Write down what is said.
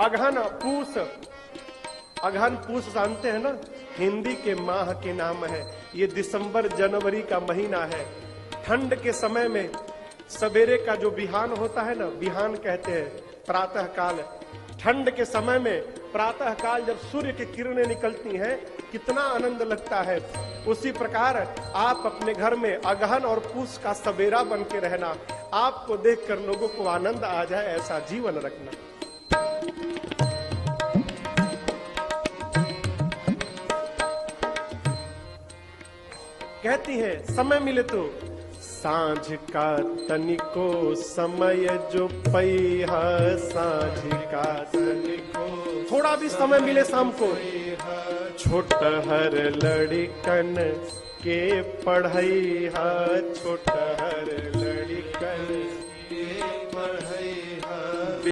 अगहन पूस, अगहन पूस जानते हैं ना, हिंदी के माह के नाम है। ये दिसंबर जनवरी का महीना है। ठंड के समय में सवेरे का जो बिहान होता है ना, बिहान कहते हैं प्रातः काल। ठंड के समय में प्रातः काल जब सूर्य की किरणें निकलती हैं, कितना आनंद लगता है। उसी प्रकार आप अपने घर में अगहन और पूस का सवेरा बन के रहना। आपको देखकर लोगों को आनंद आ जाए, ऐसा जीवन रखना। कहती है समय मिले तो सांझ का तनिको समय जो पैहा, सांझ का तनिको थोड़ा भी समय मिले शाम को, छोटहर लड़कन के पढ़ैहा, छोटहर